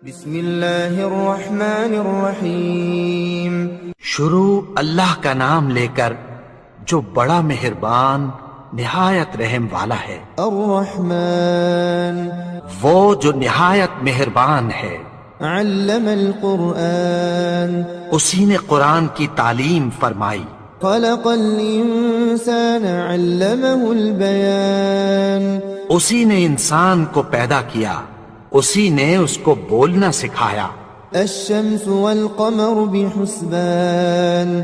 بسم اللہ الرحمن الرحیم۔ شروع اللہ کا نام لے کر جو بڑا مہربان نہایت رحم والا ہے۔ الرحمن وہ جو نہایت مہربان ہے۔ علم القرآن اسی نے قرآن کی تعلیم فرمائی۔ خلق الانسان علمہ البیان اسی نے انسان کو پیدا کیا، اسی نے اس کو بولنا سکھایا۔ الشمس والقمر بحسبان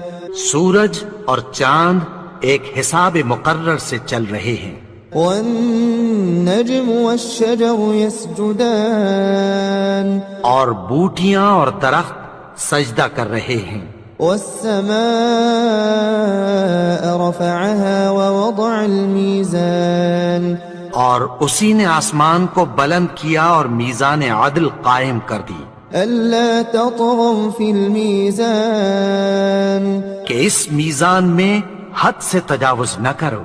سورج اور چاند ایک حساب مقرر سے چل رہے ہیں۔ والنجم والشجر يسجدان اور بوٹیاں اور درخت سجدہ کر رہے ہیں۔ والسماء رفعها ووضع الميزان اور اسی نے آسمان کو بلند کیا اور میزان عدل قائم کر دی ألا تطغوا في الميزان کہ اس میزان میں حد سے تجاوز نہ کرو۔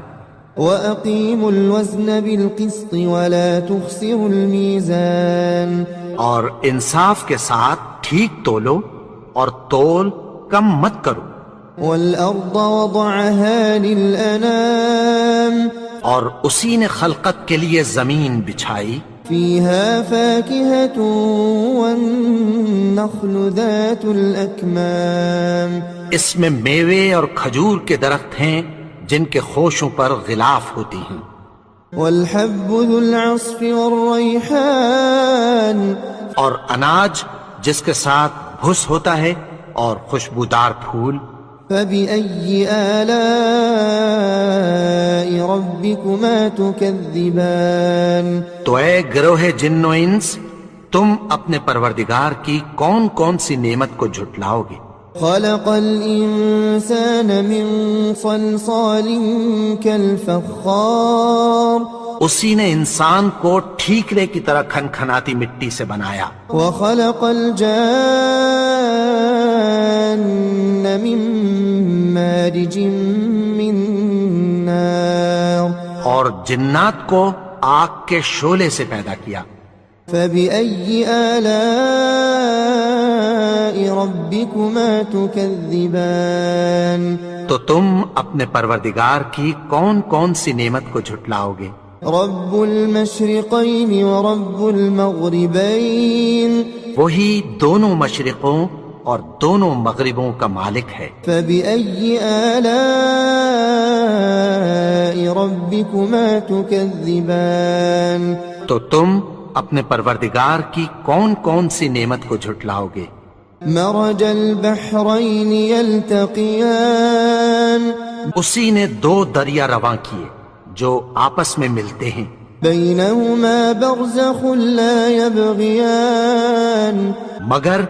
وأقيموا الوزن بالقسط ولا تخسروا الميزان اور انصاف کے ساتھ ٹھیک تولو اور تول کم مت کرو۔ والأرض وضعها للأنام اور اسی نے خلقت کے لیے زمین بچھائی، فيها فاكهة والنخل ذات الأكمام اس میں میوے اور کھجور کے درخت ہیں جن کے خوشوں پر غلاف ہوتی ہیں۔ والحب ذو العصف والريحان اور اناج جس کے ساتھ بھس ہوتا ہے اور خوشبودار پھول۔ فبأي آلاء ربكما تكذبان تو اے گروہ جن و انس، تم اپنے پروردگار کی کون کون سی نعمت کو جھٹلاؤ گے؟ خلق الإنسان من صلصال كالفخار اسی نے انسان کو ٹھیکرے کی طرح کھنکھناتی مٹی سے بنایا۔ وخلق الجان من مارج من نار اور جنات کو آگ کے شعلے سے پیدا کیا۔ فبأي آلاء ربكما تكذبان تو تم اپنے پروردگار کی کون کون سی نعمت کو جھٹلاؤ گے؟ رب المشرقين ورب المغربين وہی دونوں مشرقوں اور دونوں مغربوں کا مالک ہے۔ فبأي آلاء ربكما تكذبان تو تم اپنے پروردگار کی کون کون سی نعمت کو جھٹلاؤ گے؟ مرج البحرين يلتقيان اسی نے دو دریا رواں کیے جو آپس میں ملتے ہیں، بينهما برزخ لا يبغيان مگر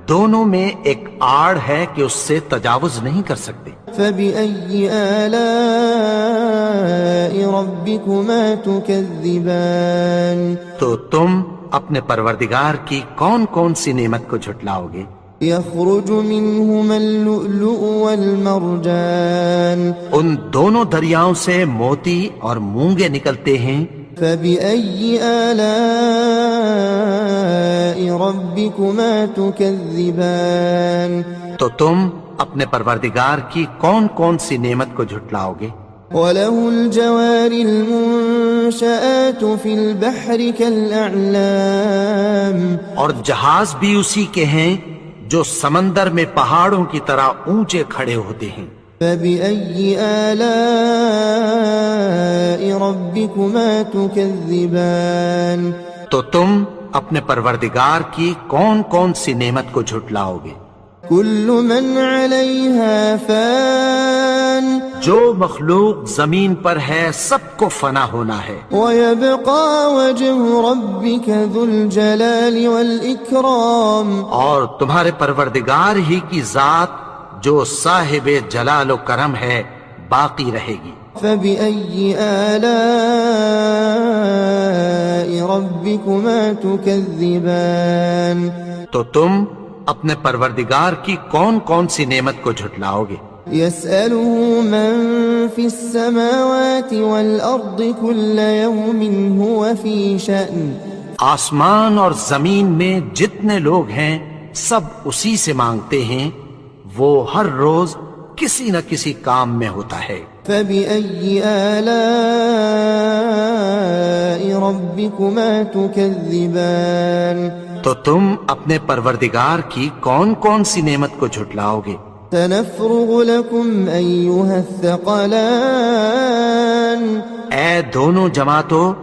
دونوں میں ایک آڑ ہے کہ اس سے تجاوز نہیں کر سکتے۔ فبأي آلاء ربكما تكذبان تو تم اپنے پروردگار کی کون کون سی نعمت کو جھٹلاؤ گے؟ يخرج منهما اللؤلؤ والمرجان ان دونوں دریاؤں سے موتی اور مونگے نکلتے ہیں۔ فبأي آلاء ربكما تكذبان تو تم اپنے پروردگار کی کون کون سی نعمت کو جھٹلاؤ گے؟ وله الجوار المنشآت في البحر كالأعلام اور جہاز بھی اسی کے ہیں جو سمندر میں پہاڑوں کی طرح اونچے کھڑے ہوتے ہیں۔ فبأي آلاء ربكما تكذبان تو تم اپنے پروردگار کی کون کون سی نعمت کو جھٹلاؤ گے؟ كل من عليها فان جو مخلوق زمین پر ہے سب کو فنا ہونا ہے، ويبقى وجه ربك ذو الجلال والإكرام اور تمہارے پروردگار ہی کی ذات جو صاحب جلال و کرم ہے باقی رہے گی۔ فبأي آلاء ربكما تكذبان تو تم اپنے پروردگار کی کون کون سی نعمت کو جھٹلاؤ گے؟ يسأله من في السماوات والأرض كل يوم هو في شأن آسمان اور زمین میں جتنے لوگ ہیں سب اسی سے مانگتے ہیں، وہ ہر روز کسی نہ کسی کام میں ہوتا ہے۔ فبأي آلاء ربكما تكذبان تو تم اپنے پروردگار کی کون کون سی نعمت کو جھٹلاؤ گے؟ سنفرغ لكم أيها الثقلان اے دونوں جماعتوں،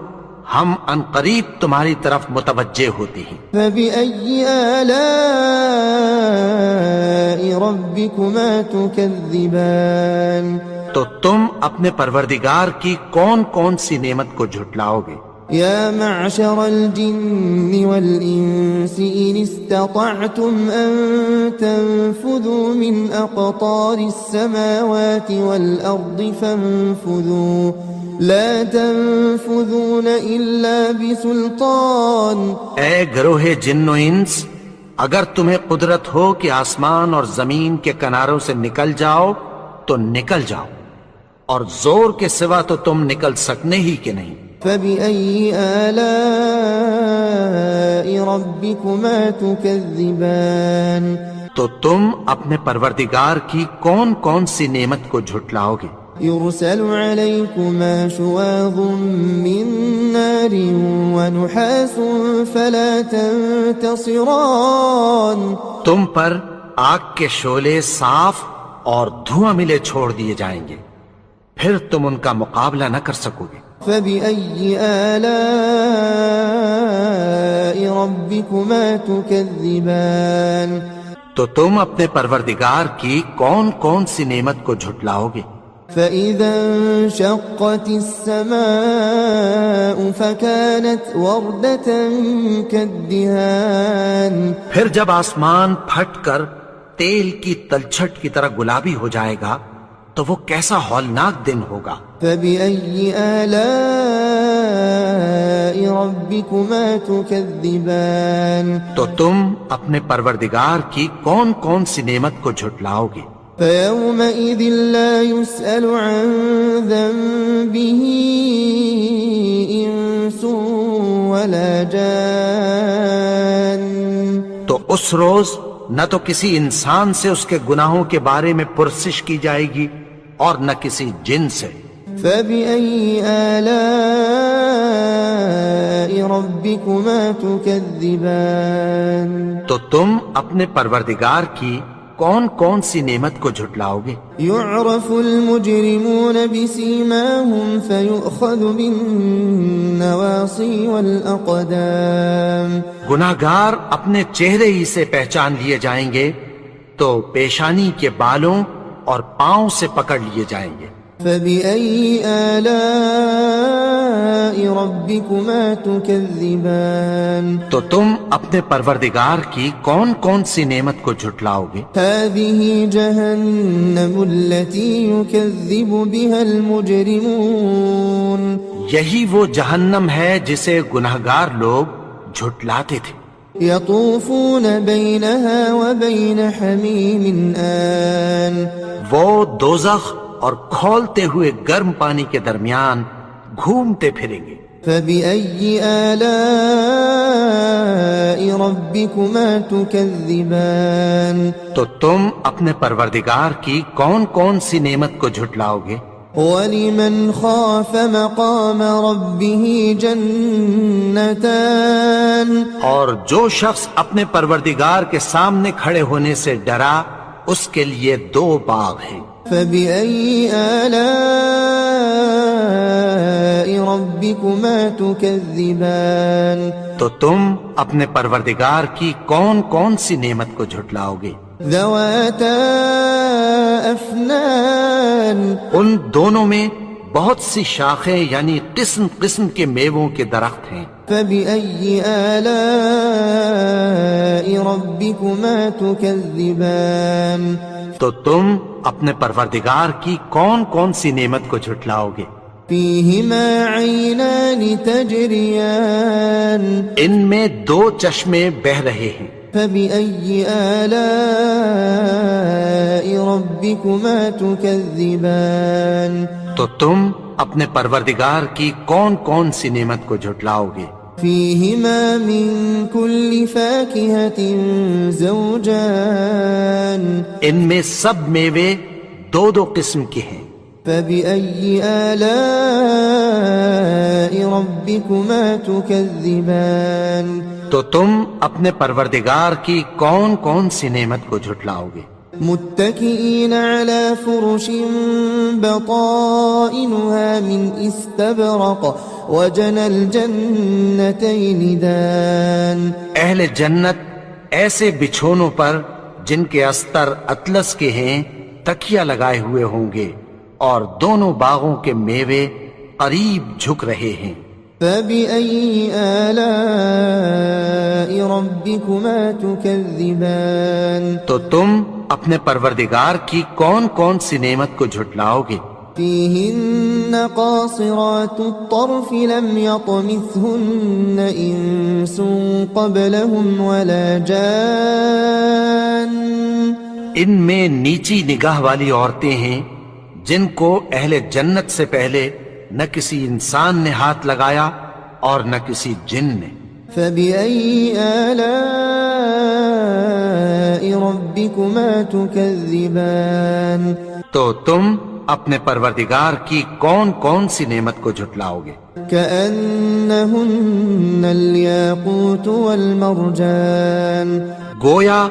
ہم عنقریب تمہاری طرف متوجہ ہوتے ہیں۔ فبأي آلاء ربكما تكذبان تو تم اپنے پروردگار کی کون کون سی نعمت کو جھٹلاؤ گے؟ يا معشر الجن والإنس إن استطعتم أن تنفذوا من أقطار السماوات والأرض فانفذوا لا تنفذون إلا بسلطان۔ اے گروہ جن و انس، اگر تمہیں قدرت ہو کہ آسمان اور زمین کے کناروں سے نکل جاؤ تو نکل جاؤ، اور زور کے سوا تو تم نکل سکنے ہی کہ نہیں۔ فبأي آلاء ربكما تكذبان تو تم اپنے پروردگار کی کون کون سی نعمت کو جھٹلاؤ گے؟ يرسل عليكما شواظ من نار ونحاس فلا تنتصران۔ تم پر آگ کے شعلے صاف اور دھواں ملے چھوڑ دیے جائیں گے، پھر تم ان کا مقابلہ نہ کر سکو گے۔ فبأي آلاء ربكما تكذبان تو تم اپنے پروردگار کی کون کون سی نعمت کو جھٹلاؤ گے؟ فإذا انشقت السماء فكانت وردة كالدهان۔ پھر جب آسمان پھٹ کر تیل کی تلچھٹ کی طرح گلابی ہو جائے گا تو وہ کیسا ہولناک دن ہوگا۔ فبأي آلاء ربكما تكذبان تو تم اپنے پروردگار کی کون کون سی نعمت کو جھٹلاؤ گے؟ فيومئذ لا يسأل عن ذنبه إنس ولا جان۔ تو اس روز نہ تو کسی انسان سے اس کے گناہوں کے بارے میں پرسش کی جائے گی اور نہ کسی جن سے۔ فبأي آلاء ربكما تكذبان تو تم اپنے پروردگار کی کون کون سی نعمت کو جھٹلاؤ گے؟ يعرف المجرمون بسيماهم فيؤخذ بالنواصي والأقدام۔ گناہگار اپنے چہرے ہی سے پہچان لیے جائیں گے تو پیشانی کے بالوں اور پاؤں سے پکڑ لیے جائیں گے۔ فبأي آلاء ربكما تكذبان تو تم اپنے پروردگار کی کون کون سی نعمت کو جھٹلاؤ گے؟ هذه جهنم التي يكذب بها المجرمون۔ یہی وہ جہنم ہے جسے گناہگار لوگ جھٹلاتے تھے۔ يطوفون بينها وبين حميم آن۔ وہ دوزخ اور کھولتے ہوئے گرم پانی کے درمیان گھومتے پھریں گے۔ فبأي آلاء ربكما تكذبان تو تم اپنے پروردگار کی کون کون سی نعمت کو جھٹلاؤ گے؟ ولمن خاف مقام ربه جنتان۔ اور جو شخص اپنے پروردگار کے سامنے کھڑے ہونے سے ڈرا اس کے لیے دو باغ ہیں۔ فبأي آلاء ربكما تكذبان تو تم اپنے پروردگار کی کون کون سی نعمت کو جھٹلاؤ گے؟ ذواتا افنان۔ ان دونوں میں بہت سی شاخیں یعنی قسم قسم کے میووں کے درخت ہیں۔ فبأي آلاء ربكما تكذبان تو تم اپنے پروردگار کی کون کون سی نعمت کو جھٹلاؤ گے؟ فيهما عينان تجريان۔ ان میں دو چشمے بہہ رہے ہیں۔ فبأي آلاء ربكما تكذبان تو تم اپنے پروردگار کی کون کون سی نعمت کو جھٹلاؤ گے؟ فيهما من كل فاكهة زوجان ان میں سب میوے دو دو قسم کے ہیں. فبأي آلاء ربكما تكذبان تو تم اپنے پروردگار کی کون کون سی نعمت کو جھٹلاؤ گے؟ متكئين على فرش بطائنها من استبرق وجنى الجنتين دان. اہل جنت ایسے بچھونوں پر جن کے استر اطلس کے ہیں تکیہ لگائے ہوئے ہوں گے اور دونوں باغوں کے میوے قریب جھک رہے ہیں. فبأي آلاء ربكما تكذبان. تو تم اپنے پروردگار کی کون کون سی نعمت کو جھٹلاؤ گے؟ فيهن قاصرات الطرف لم يطمثهن إنس قبلهم ولا جان. ان میں نیچی نگاہ والی عورتیں ہیں جن کو اہل جنت سے پہلے نہ کسی انسان نے ہاتھ لگایا اور نہ کسی جن نے. فبأي آلاء ربكما تكذبان. تو تم اپنے پروردگار کی کون کون سی نعمت کو جھٹلاؤ گے؟ كأنهن الياقوت والمرجان. گویا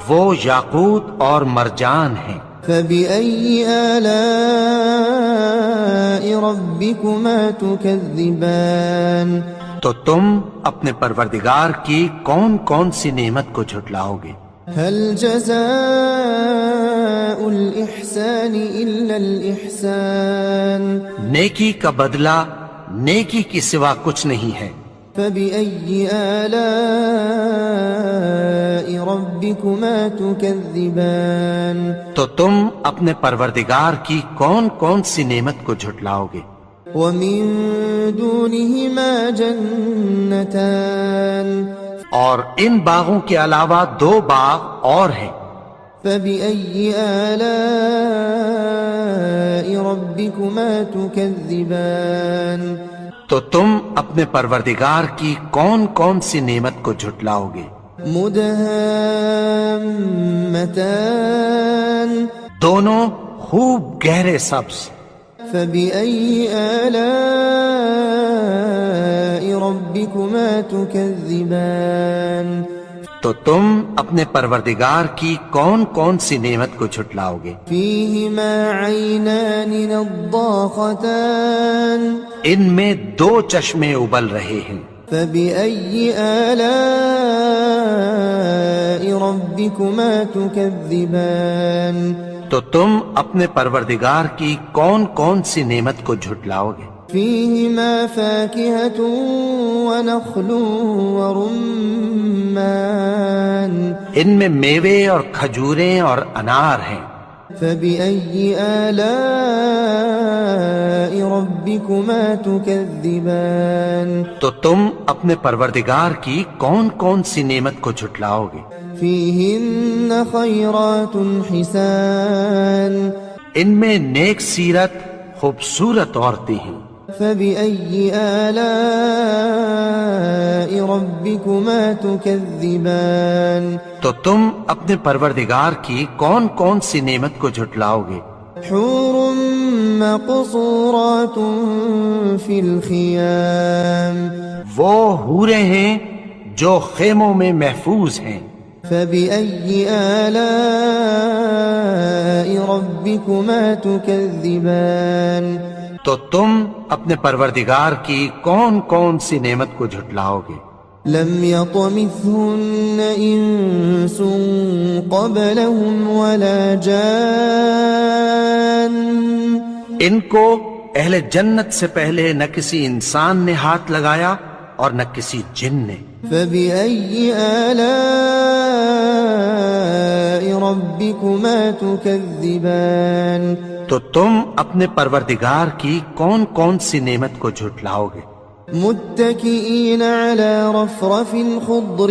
وہ یاقوت اور مرجان ہیں. فبأي آلاء ربكما تكذبان. تو تم اپنے پروردگار کی کون کون سی نعمت کو جھٹلاؤ گے؟ هل جزاء الإحسان إلا الإحسان. نیکی کا بدلہ نیکی کی سوا کچھ نہیں ہے. فبأي آلاء ربكما تكذبان. تو تم اپنے پروردگار کی کون کون سی نعمت کو جھٹلاؤ گے؟ ومن دونهما جنتان. اور ان باغوں کے علاوہ دو باغ اور ہیں. فبأي آلاء ربكما تكذبان. تو تم اپنے پروردگار کی کون کون سی نعمت کو جھٹلاؤ گے؟ مدهامتان. دونوں خوب گہرے سبز. فبأي آلاء ربكما تكذبان. تو تم اپنے پروردگار کی کون کون سی نعمت کو جھٹلاؤ گے؟ فيهما عينان نضاختان. ان میں دو چشمے ابل رہے ہیں. فبأي آلاء ربكما تكذبان. تو تم اپنے پروردگار کی کون کون سی نعمت کو جھٹلاؤ گے؟ فيهما فاكهة ونخل ورمان. ان میں میوے اور کھجوریں اور انار ہیں. فبأي آلاء ربكما تكذبان. تو تم اپنے پروردگار کی کون کون سی نعمت کو جھٹلاؤ گے؟ فيهن خيرات حسان. ان میں نیک سیرت خوبصورت عورتیں ہیں. فبأي آلاء ربكما تكذبان. تو تم اپنے پروردگار کی کون کون سی نعمت کو جھٹلاؤ گے؟ حور مقصورات في الخيام. وہ حوریں ہیں جو خیموں میں محفوظ ہیں. فبأي آلاء ربكما تكذبان. تو تم اپنے پروردگار کی کون کون سی نعمت کو جھٹلاؤ گے؟ لم يطمثهن إنس قبلهم ولا جان. ان کو اہل جنت سے پہلے نہ کسی انسان نے ہاتھ لگایا اور نہ کسی جن نے. فبأي آلاء ربكما تكذبان. تو تم اپنے پروردگار کی کون کون سی نعمت کو جھٹلاؤ گے؟ متكئين على رفرف خضر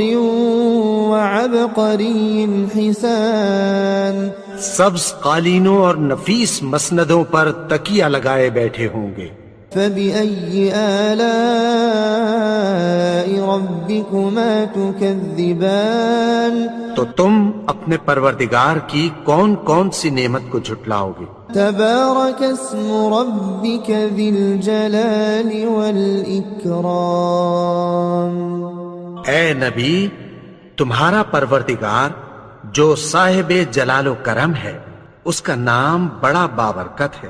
وعبقري حسان. سبز قالینوں اور نفیس مسندوں پر تکیہ لگائے بیٹھے ہوں گے. فبأي آلاء ربكما تكذبان تو تم اپنے پروردگار کی کون کون سی نعمت کو جھٹلاؤ گے؟ تبارك اسم ربك ذي الجلال والإكرام. اے نبی، تمہارا پروردگار جو صاحب جلال و کرم ہے، اس کا نام بڑا بابرکت ہے۔